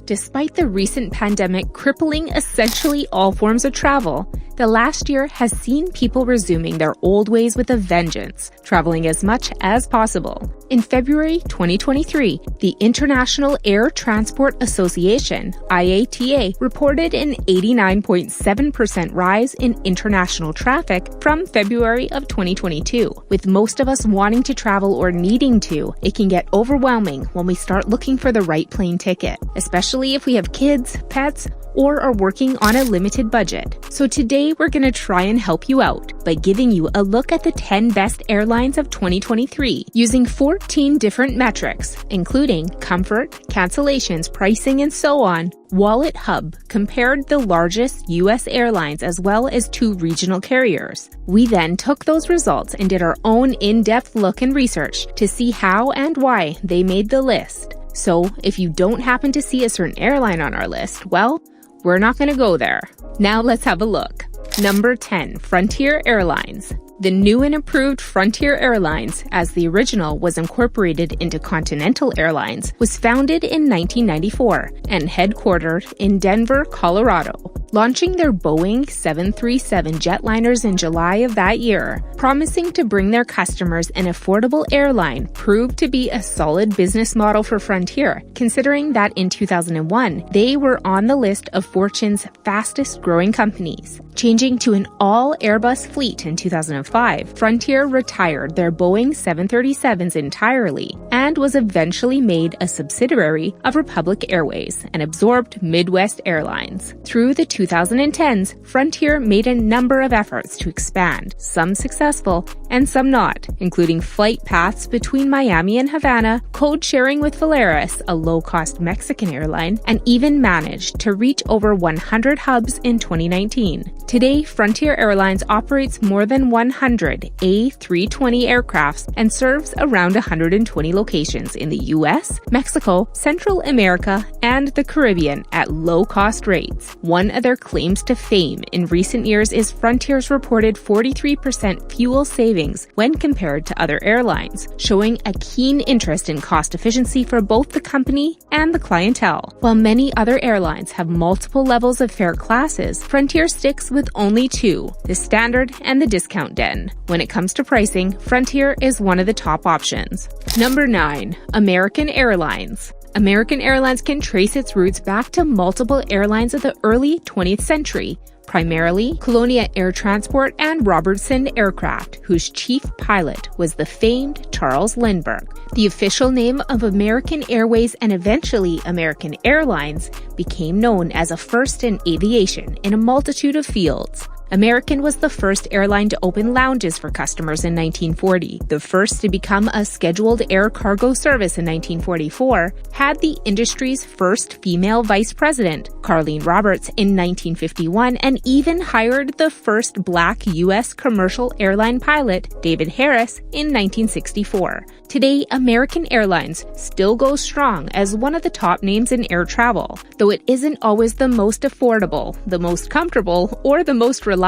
Despite the recent pandemic crippling essentially all forms of travel, the last year has seen people resuming their old ways with a vengeance, traveling as much as possible. In February 2023, the International Air Transport Association, IATA, reported an 89.7% rise in international traffic from February of 2022. With most of us wanting to travel or needing to, it can get overwhelming when we start looking for the right plane ticket, especially if we have kids, pets, or are working on a limited budget. So today we're going to try and help you out by giving you a look at the 10 best airlines of 2023 using 14 different metrics, including comfort, cancellations, pricing, and so on. Wallet Hub compared the largest U.S. airlines as well as 2 regional carriers. We then took those results and did our own in-depth look and research to see how and why they made the list. So if you don't happen to see a certain airline on our list, well, we're not going to go there. Now let's have a look. Number 10, Frontier Airlines. The new and improved Frontier Airlines, as the original was incorporated into Continental Airlines, was founded in 1994 and headquartered in Denver, Colorado. Launching their Boeing 737 jetliners in July of that year, promising to bring their customers an affordable airline proved to be a solid business model for Frontier, considering that in 2001, they were on the list of Fortune's fastest growing companies. Changing to an all Airbus fleet in 2005, Frontier retired their Boeing 737s entirely and was eventually made a subsidiary of Republic Airways and absorbed Midwest Airlines. Through the 2010s, Frontier made a number of efforts to expand, some successful and some not, including flight paths between Miami and Havana, code sharing with Volaris, a low-cost Mexican airline, and even managed to reach over 100 hubs in 2019. Today, Frontier Airlines operates more than 100 A320 aircrafts and serves around 120 locations in the US, Mexico, Central America, and the Caribbean at low-cost rates. One of their claims to fame in recent years is Frontier's reported 43% fuel savings when compared to other airlines, showing a keen interest in cost efficiency for both the company and the clientele. While many other airlines have multiple levels of fare classes, Frontier sticks with only 2, the standard and the discount den. When it comes to pricing, Frontier is one of the top options. Number 9, American Airlines. American Airlines can trace its roots back to multiple airlines of the early 20th century, primarily Colonia Air Transport and Robertson Aircraft, whose chief pilot was the famed Charles Lindbergh. The official name of American Airways and eventually American Airlines became known as a first in aviation in a multitude of fields. American was the first airline to open lounges for customers in 1940, the first to become a scheduled air cargo service in 1944, had the industry's first female vice president, Carlene Roberts, in 1951, and even hired the first black U.S. commercial airline pilot, David Harris, in 1964. Today, American Airlines still goes strong as one of the top names in air travel, though it isn't always the most affordable, the most comfortable, or the most reliable.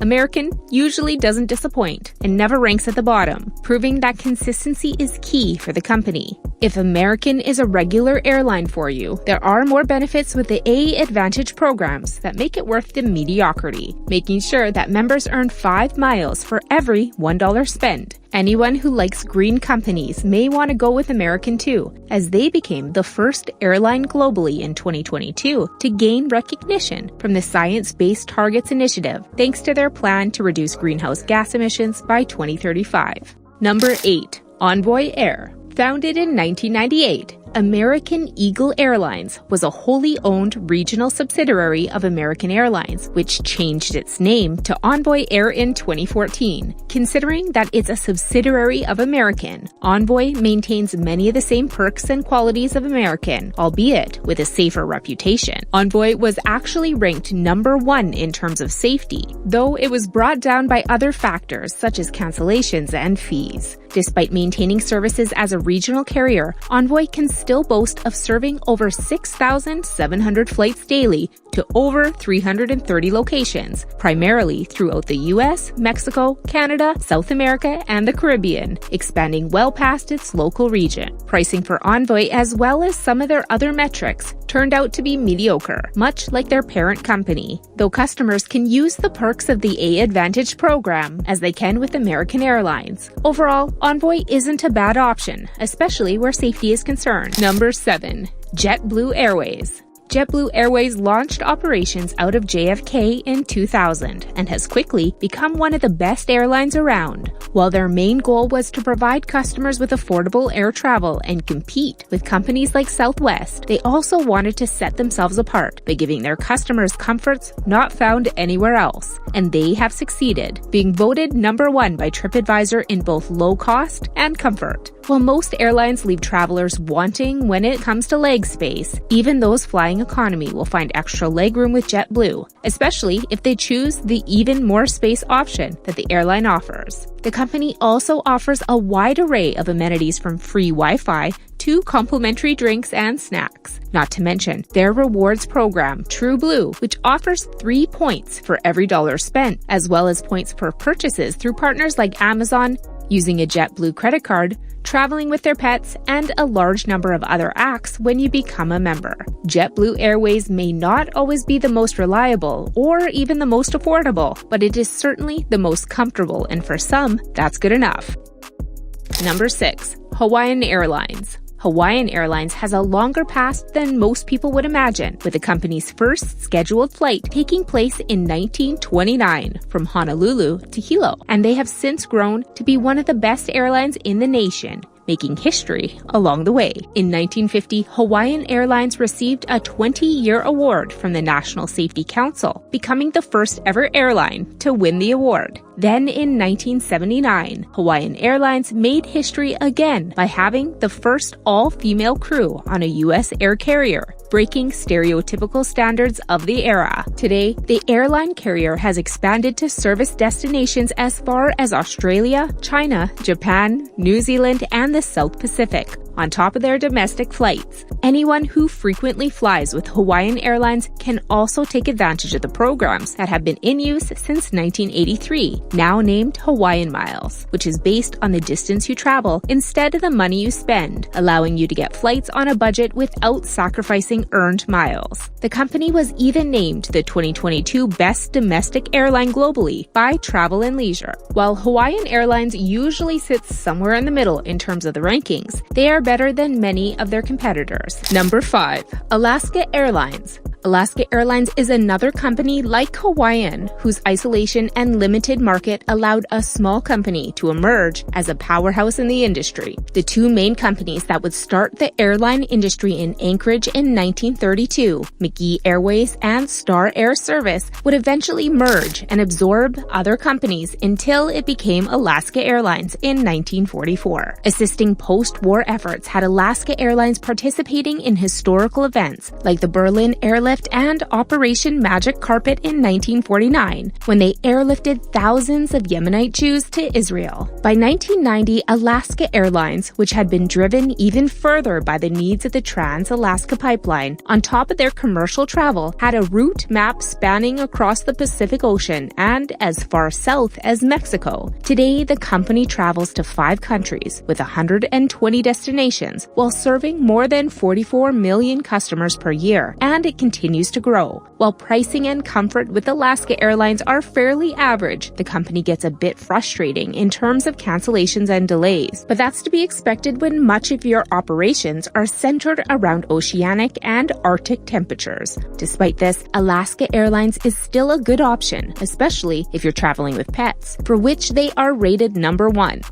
American usually doesn't disappoint and never ranks at the bottom, proving that consistency is key for the company. If American is a regular airline for you, there are more benefits with the A Advantage programs that make it worth the mediocrity, making sure that members earn 5 miles for every $1 spent. Anyone who likes green companies may want to go with American too, as they became the first airline globally in 2022 to gain recognition from the Science Based Targets Initiative, thanks to their plan to reduce greenhouse gas emissions by 2035. Number 8. Envoy Air. Founded in 1998, American Eagle Airlines was a wholly owned regional subsidiary of American Airlines, which changed its name to Envoy Air in 2014. Considering that it's a subsidiary of American, Envoy maintains many of the same perks and qualities of American, albeit with a safer reputation. Envoy was actually ranked number 1 in terms of safety, though it was brought down by other factors such as cancellations and fees. Despite maintaining services as a regional carrier, Envoy can still boast of serving over 6,700 flights daily to over 330 locations, primarily throughout the US, Mexico, Canada, South America, and the Caribbean, expanding well past its local region. Pricing for Envoy, as well as some of their other metrics, turned out to be mediocre, much like their parent company, though customers can use the perks of the A Advantage program as they can with American Airlines. Overall, Envoy isn't a bad option, especially where safety is concerned. Number 7. JetBlue Airways. JetBlue Airways launched operations out of JFK in 2000 and has quickly become one of the best airlines around. While their main goal was to provide customers with affordable air travel and compete with companies like Southwest, they also wanted to set themselves apart by giving their customers comforts not found anywhere else. And they have succeeded, being voted number 1 by TripAdvisor in both low cost and comfort. While most airlines leave travelers wanting when it comes to leg space, even those flying economy will find extra legroom with JetBlue, especially if they choose the even more space option that the airline offers. The company also offers a wide array of amenities from free Wi-Fi to complimentary drinks and snacks. Not to mention their rewards program, TrueBlue, which offers 3 points for every dollar spent, as well as points for purchases through partners like Amazon, using a JetBlue credit card, traveling with their pets, and a large number of other acts when you become a member. JetBlue Airways may not always be the most reliable or even the most affordable, but it is certainly the most comfortable, and for some, that's good enough. Number 6. Hawaiian Airlines. Hawaiian Airlines has a longer past than most people would imagine, with the company's first scheduled flight taking place in 1929 from Honolulu to Hilo, and they have since grown to be one of the best airlines in the nation, making history along the way. In 1950, Hawaiian Airlines received a 20-year award from the National Safety Council, becoming the first ever airline to win the award. Then in 1979, Hawaiian Airlines made history again by having the first all-female crew on a U.S. air carrier, breaking stereotypical standards of the era. Today, the airline carrier has expanded to service destinations as far as Australia, China, Japan, New Zealand, and the South Pacific, on top of their domestic flights. Anyone who frequently flies with Hawaiian Airlines can also take advantage of the programs that have been in use since 1983, now named Hawaiian Miles, which is based on the distance you travel instead of the money you spend, allowing you to get flights on a budget without sacrificing earned miles. The company was even named the 2022 Best Domestic Airline globally by Travel + Leisure. While Hawaiian Airlines usually sits somewhere in the middle in terms of the rankings, they are better than many of their competitors. Number 5. Alaska Airlines. Alaska Airlines is another company like Hawaiian, whose isolation and limited market allowed a small company to emerge as a powerhouse in the industry. The two main companies that would start the airline industry in Anchorage in 1932, McGee Airways and Star Air Service, would eventually merge and absorb other companies until it became Alaska Airlines in 1944. Assisting post-war efforts had Alaska Airlines participating in historical events like the Berlin Airlift and Operation Magic Carpet in 1949, when they airlifted thousands of Yemenite Jews to Israel. By 1990, Alaska Airlines, which had been driven even further by the needs of the Trans-Alaska Pipeline, on top of their commercial travel, had a route map spanning across the Pacific Ocean and as far south as Mexico. Today, the company travels to 5 countries with 120 destinations while serving more than 44 million customers per year, and it continues to grow. While pricing and comfort with Alaska Airlines are fairly average, the company gets a bit frustrating in terms of cancellations and delays, but that's to be expected when much of your operations are centered around oceanic and Arctic temperatures. Despite this, Alaska Airlines is still a good option, especially if you're traveling with pets, for which they are rated number 1.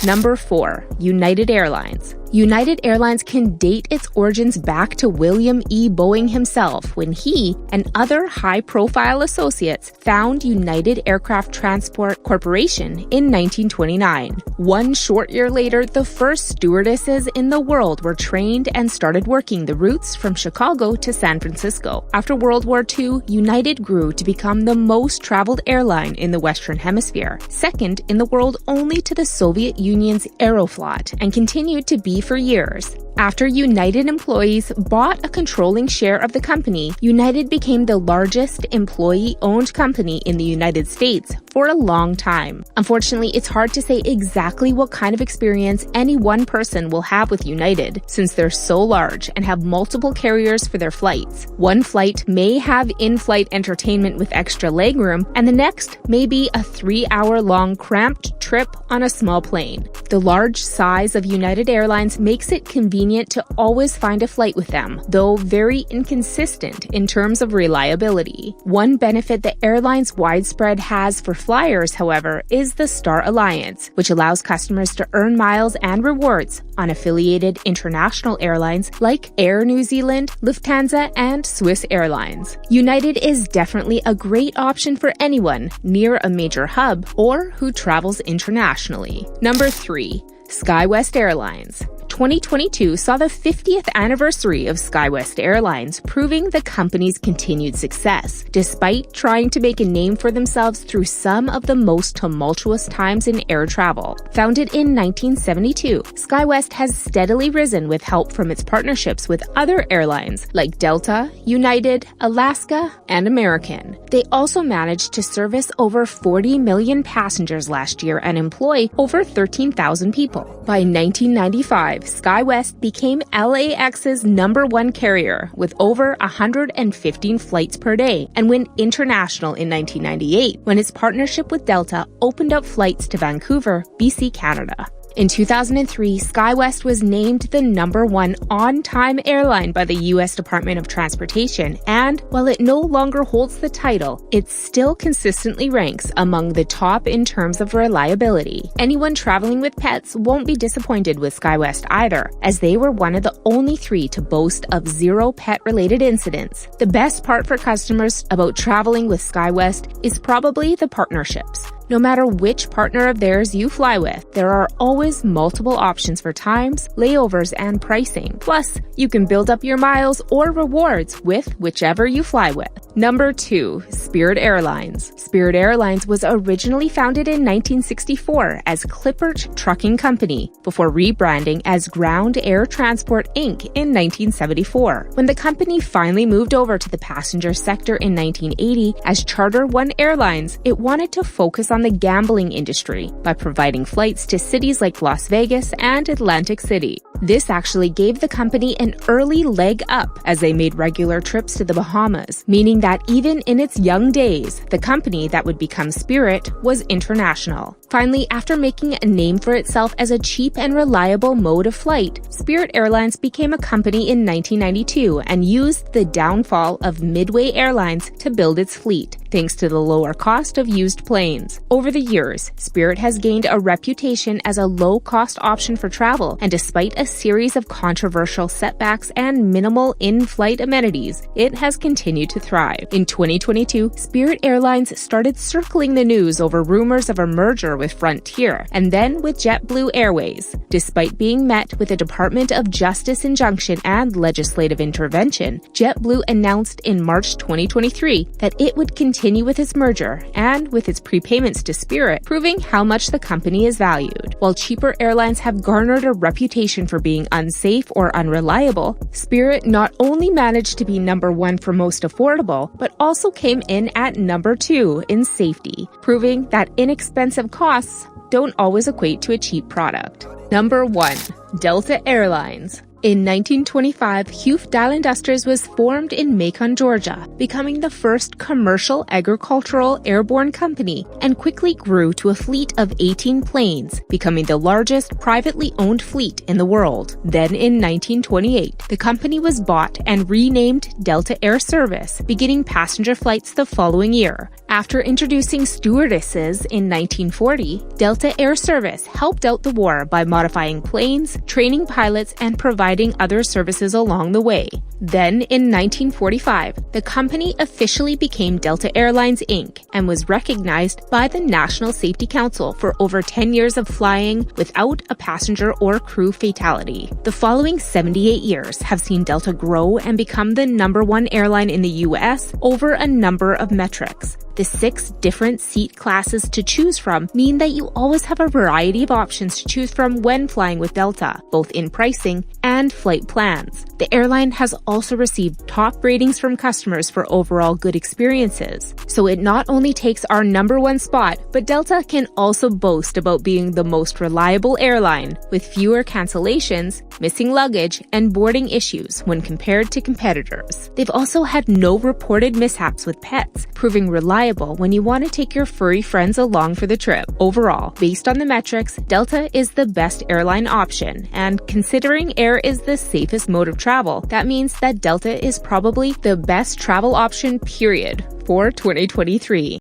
Number 4. United Airlines. United Airlines can date its origins back to William E. Boeing himself when he and other high-profile associates found United Aircraft Transport Corporation in 1929. One short year later, the first stewardesses in the world were trained and started working the routes from Chicago to San Francisco. After World War II, United grew to become the most traveled airline in the Western Hemisphere, second in the world only to the Soviet Union's Aeroflot, and continued to be for years. After United employees bought a controlling share of the company, United became the largest employee-owned company in the United States for a long time. Unfortunately, it's hard to say exactly what kind of experience any one person will have with United, since they're so large and have multiple carriers for their flights. One flight may have in-flight entertainment with extra legroom, and the next may be a 3-hour-long cramped trip on a small plane. The large size of United Airlines makes it convenient to always find a flight with them, though very inconsistent in terms of reliability. One benefit the airline's widespread has for flyers, however, is the Star Alliance, which allows customers to earn miles and rewards on affiliated international airlines like Air New Zealand, Lufthansa, and Swiss Airlines. United is definitely a great option for anyone near a major hub or who travels internationally. Number 3. SkyWest Airlines. 2022 saw the 50th anniversary of SkyWest Airlines, proving the company's continued success, despite trying to make a name for themselves through some of the most tumultuous times in air travel. Founded in 1972, SkyWest has steadily risen with help from its partnerships with other airlines like Delta, United, Alaska, and American. They also managed to service over 40 million passengers last year and employ over 13,000 people. By 1995, SkyWest became LAX's #1 carrier with over 115 flights per day and went international in 1998 when its partnership with Delta opened up flights to Vancouver, BC, Canada. In 2003, SkyWest was named the #1 on-time airline by the U.S. Department of Transportation, and while it no longer holds the title, it still consistently ranks among the top in terms of reliability. Anyone traveling with pets won't be disappointed with SkyWest either, as they were one of the only 3 to boast of 0 pet-related incidents. The best part for customers about traveling with SkyWest is probably the partnerships. No matter which partner of theirs you fly with, there are always multiple options for times, layovers, and pricing. Plus, you can build up your miles or rewards with whichever you fly with. Number 2. Spirit Airlines. Spirit Airlines was originally founded in 1964 as Clippert Trucking Company before rebranding as Ground Air Transport Inc. in 1974. When the company finally moved over to the passenger sector in 1980 as Charter One Airlines, it wanted to focus on the gambling industry by providing flights to cities like Las Vegas and Atlantic City. This actually gave the company an early leg up as they made regular trips to the Bahamas, meaning that even in its young days, the company that would become Spirit was international. Finally, after making a name for itself as a cheap and reliable mode of flight, Spirit Airlines became a company in 1992 and used the downfall of Midway Airlines to build its fleet, thanks to the lower cost of used planes. Over the years, Spirit has gained a reputation as a low-cost option for travel, and despite a series of controversial setbacks and minimal in-flight amenities, it has continued to thrive. In 2022, Spirit Airlines started circling the news over rumors of a merger with Frontier, and then with JetBlue Airways. Despite being met with a Department of Justice injunction and legislative intervention, JetBlue announced in March 2023 that it would continue with its merger and with its prepayments to Spirit, proving how much the company is valued. While cheaper airlines have garnered a reputation for being unsafe or unreliable, Spirit not only managed to be #1 for most affordable, but also came in at #2 in safety, proving that inexpensive costs don't always equate to a cheap product. Number 1. Delta Airlines. In 1925, Hufdale Industries was formed in Macon, Georgia, becoming the first commercial agricultural airborne company, and quickly grew to a fleet of 18 planes, becoming the largest privately owned fleet in the world. Then in 1928, the company was bought and renamed Delta Air Service, beginning passenger flights the following year. After introducing stewardesses in 1940, Delta Air Service helped out the war by modifying planes, training pilots, and providing other services along the way. Then, in 1945, the company officially became Delta Airlines, Inc. and was recognized by the National Safety Council for over 10 years of flying without a passenger or crew fatality. The following 78 years have seen Delta grow and become the #1 airline in the U.S. over a number of metrics. The 6 different seat classes to choose from mean that you always have a variety of options to choose from when flying with Delta, both in pricing and flight plans. The airline has also received top ratings from customers for overall good experiences. So it not only takes our #1 spot, but Delta can also boast about being the most reliable airline, with fewer cancellations, missing luggage, and boarding issues when compared to competitors. They've also had no reported mishaps with pets, proving reliable when you want to take your furry friends along for the trip. Overall, based on the metrics, Delta is the best airline option, and considering air is the safest mode of travel, that means that Delta is probably the best travel option, period, for 2023.